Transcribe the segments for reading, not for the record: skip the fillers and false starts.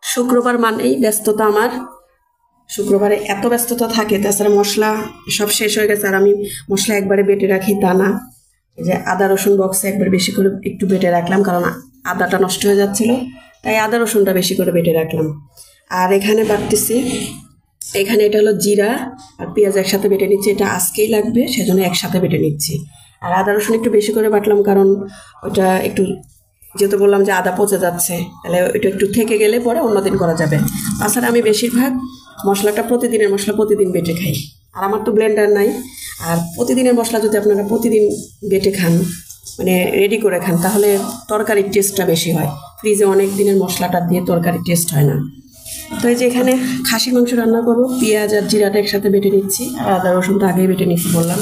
শুক্রবার মানেই ব্যস্ততা আমার। শুক্রবারে এত ব্যস্ততা থাকে, তাছাড়া মশলা সব শেষ হয়ে গেছে। আর আমি মশলা একবারে বেটে রাখি তা না, এই যে আদা রসুন বক্সে একবার বেশি করে একটু বেটে রাখলাম, কারণ আদাটা নষ্ট হয়ে যাচ্ছিল, তাই আদা রসুনটা বেশি করে বেটে রাখলাম। আর এখানে বাটতেছি, এখানে এটা হলো জিরা আর পেঁয়াজ একসাথে বেটে নিচ্ছি, এটা আজকেই লাগবে সেজন্য একসাথে বেটে নিচ্ছি। আর আদা রসুন একটু বেশি করে বাটলাম, কারণ ওটা একটু, যেহেতু বললাম যে আদা পচে যাচ্ছে, তাহলে ওইটা একটু থেকে গেলে পরে অন্যদিন করা যাবে। তাছাড়া আমি বেশিরভাগ মশলাটা প্রতিদিনের মশলা প্রতিদিন বেটে খাই, আর আমার তো ব্লেন্ডার নাই। আর প্রতিদিনের মশলা যদি আপনারা প্রতিদিন বেটে খান, মানে রেডি করে খান, তাহলে তরকারির টেস্টটা বেশি হয়। ফ্রিজে অনেক দিনের মশলাটা দিয়ে তরকারির টেস্ট হয় না। তো এই যে এখানে খাসির মাংস রান্না করবো, পেঁয়াজ আর জিরাটা একসাথে বেটে নিচ্ছি, আর আদা রসুন তো আগেই বেটে নিচ্ছি বললাম।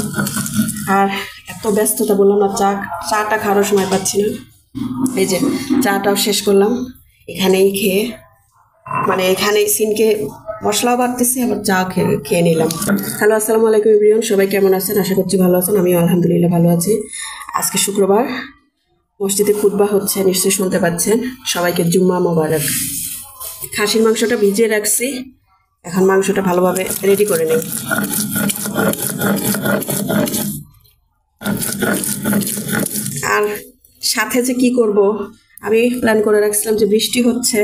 আর এত ব্যস্ততা বললাম না, চাটা খাওয়ার সময় পাচ্ছি না। এই যে চাটাও শেষ করলাম এখানেই খেয়ে, মানে এখানেই সিনকে মশলাও বাড়তেছি, আবার চা খেয়ে নিলাম। হ্যালো, আসসালামু আলাইকুম এভরিওয়ান, সবাই কেমন আছেন? আশা করছি ভালো আছেন। আমিও আলহামদুলিল্লাহ ভালো আছি। আজকে শুক্রবার, মসজিদে খুতবা হচ্ছে, নিশ্চয়ই শুনতে পাচ্ছেন। সবাইকে জুম্মা মোবারক। খাসির মাংসটা ভিজিয়ে রাখছি, এখন মাংসটা ভালোভাবে রেডি করে নেই। আর সাথে যে কি করব, আমি প্ল্যান করে রাখছিলাম যে বৃষ্টি হচ্ছে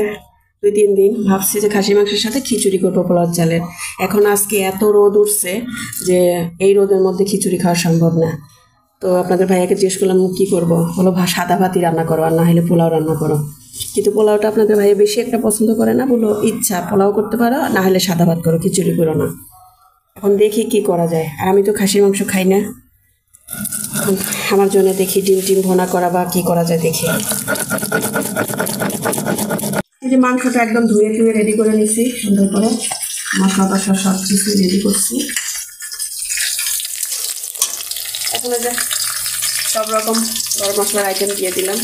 2-3 দিন, ভাবছি যে খাসি মাংসের সাথে খিচুড়ি করবো পোলাও চালের। এখন আজকে এত রোদ উঠছে যে এই রোদের মধ্যে খিচুড়ি খাওয়া সম্ভব না। তো আপনাদের ভাইয়াকে জিজ্ঞেস করলাম কি করব, বলো সাদা ভাতই রান্না করো, আর না হলে পোলাও রান্না করো। কিন্তু পোলাওটা আপনাদের ভাইয়া বেশি একটা পছন্দ করে না, বলো ইচ্ছা পোলাও করতে পারো, না হলে সাদা ভাত করো, খিচুড়ি করো না। এখন দেখি কি করা যায়, আর আমি তো খাসির মাংস খাই না। আমার জন্য দেখি ডিম ভোনা করা বা কি করা যায় দেখি। এই যে মাংসটা একদম ধুয়ে রেডি করে নিছি সুন্দর করে, মশলা টশলা সব কিছু রেডি করছি। এখন যে সব রকম গরম মশলার আইটেম দিয়ে দিলাম।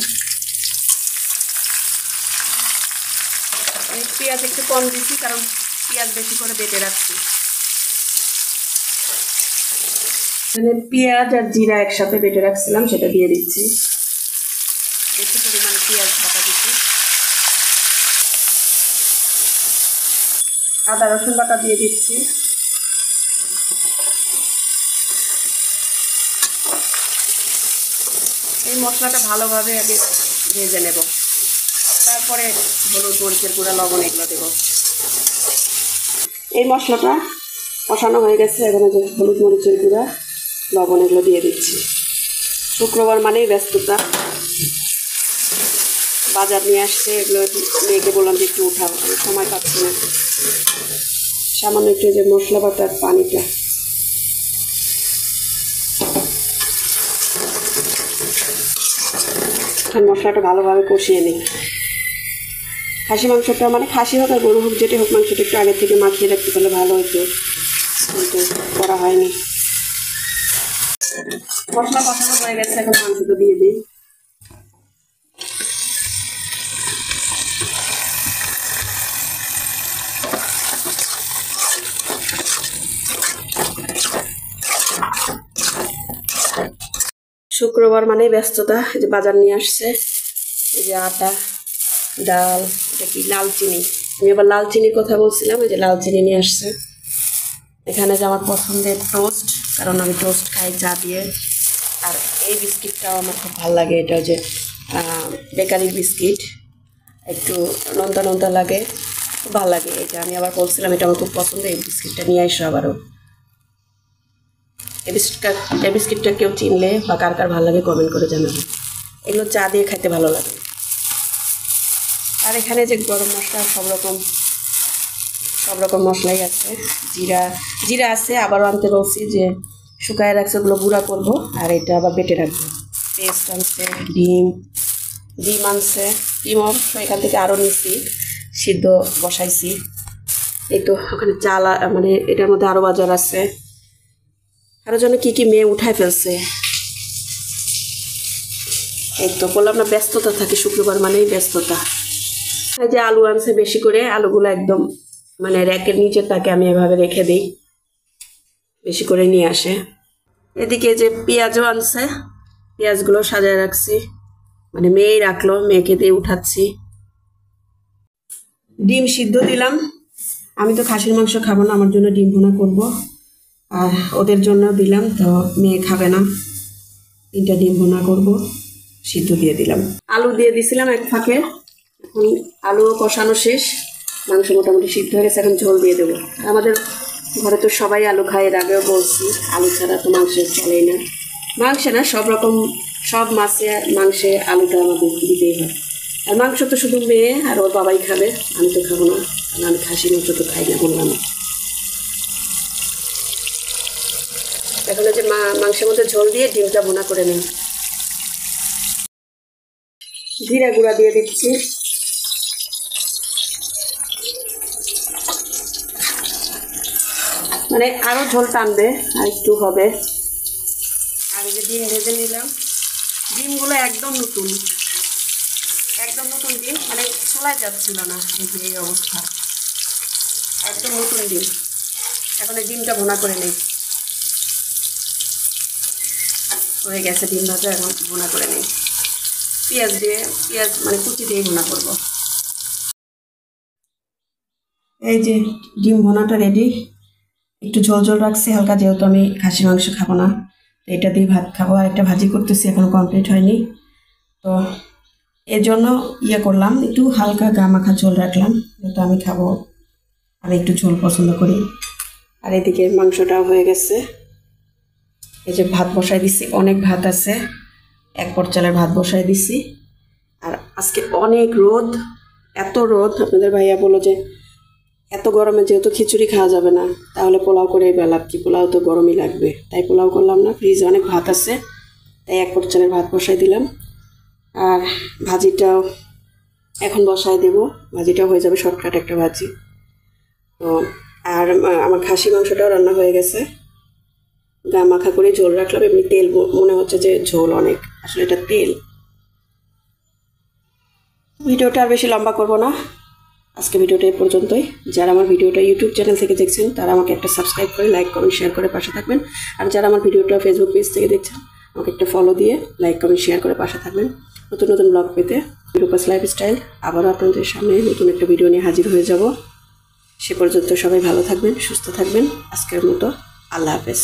পেঁয়াজ একটু কম দিচ্ছি, কারণ পেঁয়াজ বেশি করে বেটে রাখছি। মানে পেঁয়াজ আর জিরা একসাথে বেটে রাখছিলাম, সেটা দিয়ে দিচ্ছি। বেশি পরিমাণে পেঁয়াজ বাটা দিচ্ছি, আদা রসুন বাটা দিয়ে দিচ্ছি। এই মশলাটা ভালোভাবে আগে ভেজে নেব, তারপরে হলুদ মরিচের গুঁড়া লবণ এগুলো দেবো। এই মশলাটা কষানো হয়ে গেছে, এখন যে হলুদ মরিচের গুঁড়া লবণ এগুলো দিয়ে দিচ্ছি। শুক্রবার মানেই ব্যস্ততা, বাজার নিয়ে আসছে, এগুলো মেয়েকে বললাম যে একটু উঠাও, আমি সময় পাচ্ছি না। সামান্য একটু যে মশলা বাটার পানিটা, এখন মশলাটা ভালোভাবে কষিয়ে নিই। খাসি মাংসটা, মানে খাসি হোক আর গরু হোক, যেটি হোক, মাংসটা একটু আগে থেকে মাখিয়ে রাখতে পারলে ভালো হতো, কিন্তু করা হয়নি। মশলা কষানো হয়ে গেছে, এখন মাংসটা দিয়ে দিই। শুক্রবার মানেই ব্যস্ততা। এই যে বাজার নিয়ে আসছে, এই যে আটা, ডাল, এটা কি লাল চিনি, আমি আবার লাল চিনির কথা বলছিলাম, এই যে লাল চিনি নিয়ে আসছে। এখানে যে আমার পছন্দের টোস্ট, কারণ আমি টোস্ট খাই চা দিয়ে। আর এই বিস্কিটটাও আমার খুব ভালো লাগে, এটা যে বেকারির বিস্কিট, একটু নোনতা নোনতা লাগে, খুব ভালো লাগে এটা। আমি আবার বলছিলাম এটা আমার খুব পছন্দ, এই বিস্কিটটা নিয়ে আসো আবারও। এই বিস্কিটটা কেউ চিনলে বা কার কার ভালো লাগে কমেন্ট করে জানাবে। এগুলো চা দিয়ে খাইতে ভালো লাগে। আর এখানে যে গরম মশলা সব রকম মশলাই আছে। জিরা আছে, আবারও আনতে বলছি যে শুকায় রাখছে, ওগুলো গুঁড়া করবো, আর এটা আবার বেটে রাখবো। পেস্ট আনছে, ডিম আনছে, ডিম অবশ্য এখান থেকে আরও নিচ্ছি, সিদ্ধ বসাইছি। এই তো ওখানে চাল, মানে এটার মধ্যে আরও বাজার আছে, আরও জন্য কি মেয়ে উঠায় ফেলছে। এই তো বললাম না, ব্যস্ততা থাকে, শুক্রবার মানেই ব্যস্ততা। এই যে আলু আনছে বেশি করে, আলুগুলো একদম মানে র্যাকের নিচে তাকে আমি এভাবে রেখে দিই, বেশি করে নিয়ে আসে। এদিকে যে পেঁয়াজও আনছে, পেঁয়াজগুলো সাজায় রাখছি, মানে মেয়েই রাখলো, মেয়েকে দিয়ে উঠাচ্ছি। ডিম সিদ্ধ দিলাম, আমি তো খাসির মাংস খাবো না, আমার জন্য ডিম ভুনা করব, আর ওদের জন্য দিলাম, তো মেয়ে খাবে না, 3টা ডিম ভুনা করব, সিদ্ধ দিয়ে দিলাম। আলু দিয়ে দিছিলাম এক ফাঁকে, এখন আলু কষানো শেষ, মাংস মোটামুটি সিদ্ধ হয়ে গেছে, এখন ঝোল দিয়ে দেবো। আমাদের ঘরে তো সবাই আলু খায়, এর আগেও বলছি, আলু ছাড়া তো মাংসের চলেই না। মাংসে না, সব রকম সব মাছে মাংসে আলুটা আমাদের দিতেই হয়। আর মাংস তো শুধু মেয়ে আর ওর বাবাই খাবে, আমি তো খাবো না, কারণ আমি খাসি মাংস তো খাই না, বললাম। এখন যে মাংসের মধ্যে ঝোল দিয়ে ডিমটা ভুনা করে নিই। জিরা গুঁড়া দিয়ে দিচ্ছি, মানে আরো ঝোল টানবে, আর একটু হবে। আর এই যে ডিম ভেজে নিলাম, ডিমগুলো একদম নতুন ডিম, মানে ছোলাই যাচ্ছিল না, এই যে এই অবস্থা, একদম নতুন ডিম। এখন এই ডিমটা ভুনা করে নেই, হয়ে গেছে ডিম ভাজা, এখন ভুনা করে নেই। পেঁয়াজ মানে কুচি দিয়ে ভুনা করব। এই যে ডিম ভুনাটা রেডি, একটু ঝোল ঝোল রাখছি হালকা, যেহেতু আমি খাসি মাংস খাবো না, তো এটা দিয়ে ভাত খাবো। আর একটা ভাজি করতেছি, এখনো কমপ্লিট হয়নি, তো এর জন্য করলাম, একটু হালকা গা মাখা ঝোল রাখলাম, যেহেতু আমি খাবো, আমি একটু ঝোল পছন্দ করি। আর এদিকে মাংসটাও হয়ে গেছে, এই যে ভাত বসাই দিছি, অনেক ভাত আছে, 1 পট চালের ভাত বসাই দিছি। আর আজকে অনেক রোদ, এত রোদ, আপনাদের ভাইয়া বললো যে এত গরমে যেহেতু খিচুড়ি খাওয়া যাবে না, তাহলে পোলাও করে বেলাম, কি পোলাও তো গরমই লাগবে, তাই পোলাও করলাম না। ফ্রিজে অনেক ভাত আছে, তাই 1 পট চালের ভাত বসাই দিলাম। আর ভাজিটাও এখন বসাই দেব, ভাজিটাও হয়ে যাবে, শর্টকাট একটা ভাজি। তো আর আমার খাসি মাংসটাও রান্না হয়ে গেছে, গা মাখা করে ঝোল রাখলাম। এমনি তেল মনে হচ্ছে যে ঝোল অনেক, আসলে এটা তেল। ভিডিওটা আর বেশি লম্বা করব না, আজকে ভিডিওটা এই পর্যন্তই। যারা আমার ভিডিওটা ইউটিউব চ্যানেল থেকে দেখছেন, তারা আমাকে একটা সাবস্ক্রাইব করে, লাইক, কমেন্ট, শেয়ার করে পাশে থাকবেন। আর যারা আমার ভিডিওটা ফেসবুক পেজ থেকে দেখছেন, আমাকে একটা ফলো দিয়ে লাইক, কমেন্ট, শেয়ার করে পাশে থাকবেন। নতুন নতুন ব্লগ পেতে রূপাস লাইফস্টাইল আবারও আপনাদের সামনে নতুন একটা ভিডিও নিয়ে হাজির হয়ে যাব। সে পর্যন্ত সবাই ভালো থাকবেন, সুস্থ থাকবেন। আজকের মতো আল্লাহ হাফেজ।